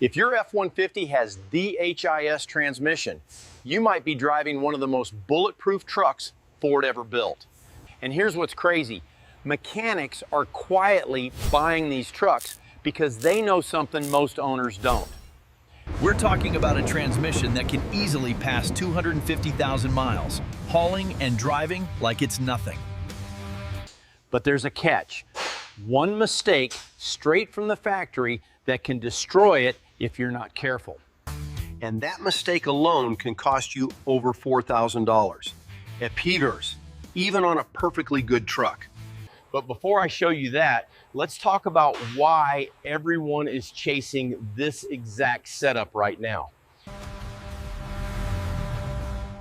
If your F-150 has the HIS transmission, you might be driving one of the most bulletproof trucks Ford ever built. And here's what's crazy. Mechanics are quietly buying these trucks because they know something most owners don't. We're talking about a transmission that can easily pass 250,000 miles, hauling and driving like it's nothing. But there's a catch. One mistake straight from the factory that can destroy it if you're not careful. And that mistake alone can cost you over $4,000 at Peters, even on a perfectly good truck. But before I show you that, let's talk about why everyone is chasing this exact setup right now.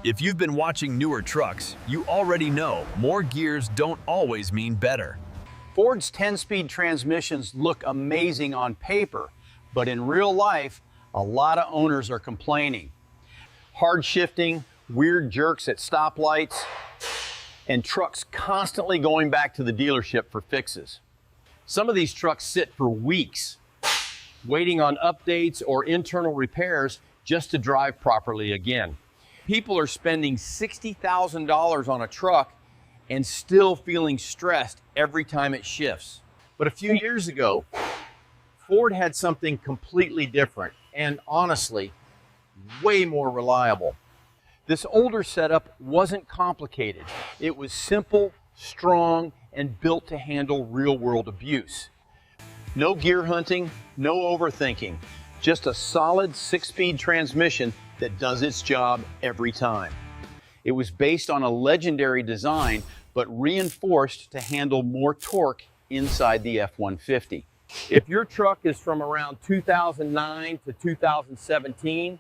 If you've been watching newer trucks, you already know more gears don't always mean better. Ford's 10-speed transmissions look amazing on paper, but in real life, a lot of owners are complaining. Hard shifting, weird jerks at stoplights, and trucks constantly going back to the dealership for fixes. Some of these trucks sit for weeks, waiting on updates or internal repairs just to drive properly again. People are spending $60,000 on a truck and still feeling stressed every time it shifts. But a few years ago, Ford had something completely different and honestly, way more reliable. This older setup wasn't complicated. It was simple, strong, and built to handle real-world abuse. No gear hunting, no overthinking, just a solid 6-speed transmission that does its job every time. It was based on a legendary design, but reinforced to handle more torque inside the F-150. If your truck is from around 2009 to 2017,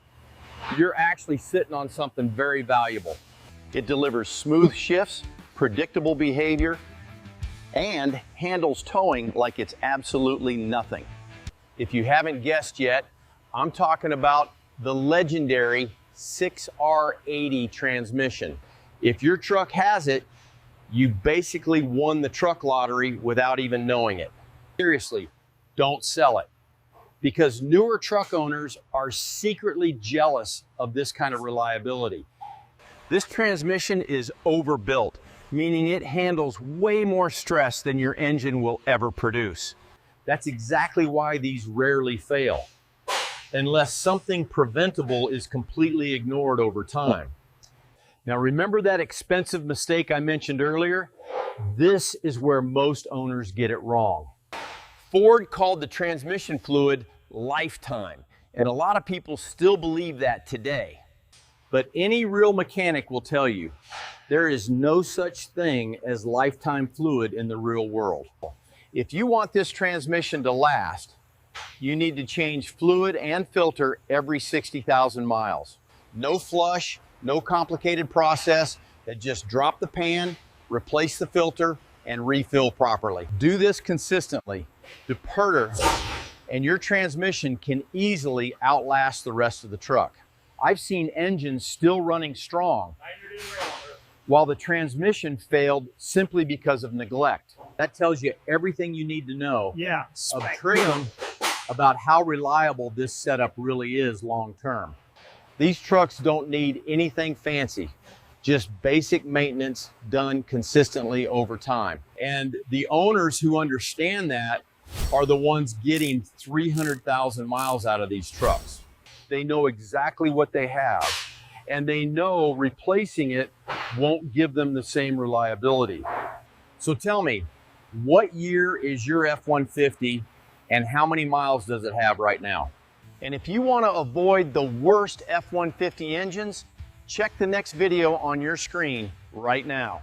you're actually sitting on something very valuable. It delivers smooth shifts, predictable behavior, and handles towing like it's absolutely nothing. If you haven't guessed yet, I'm talking about the legendary 6R80 transmission. If your truck has it, you basically won the truck lottery without even knowing it. Seriously, don't sell it, because newer truck owners are secretly jealous of this kind of reliability. This transmission is overbuilt, meaning it handles way more stress than your engine will ever produce. That's exactly why these rarely fail, unless something preventable is completely ignored over time. Now remember that expensive mistake I mentioned earlier? This is where most owners get it wrong. Ford called the transmission fluid lifetime, and a lot of people still believe that today. But any real mechanic will tell you, there is no such thing as lifetime fluid in the real world. If you want this transmission to last, you need to change fluid and filter every 60,000 miles. No flush, no complicated process, that just drop the pan, replace the filter, and refill properly. Do this consistently. The PERTer and your transmission can easily outlast the rest of the truck. I've seen engines still running strong while the transmission failed simply because of neglect. That tells you everything you need to know about how reliable this setup really is long term. These trucks don't need anything fancy, just basic maintenance done consistently over time. And the owners who understand that are the ones getting 300,000 miles out of these trucks. They know exactly what they have, and they know replacing it won't give them the same reliability. So tell me, what year is your F-150 and how many miles does it have right now? And if you want to avoid the worst F-150 engines, check the next video on your screen right now.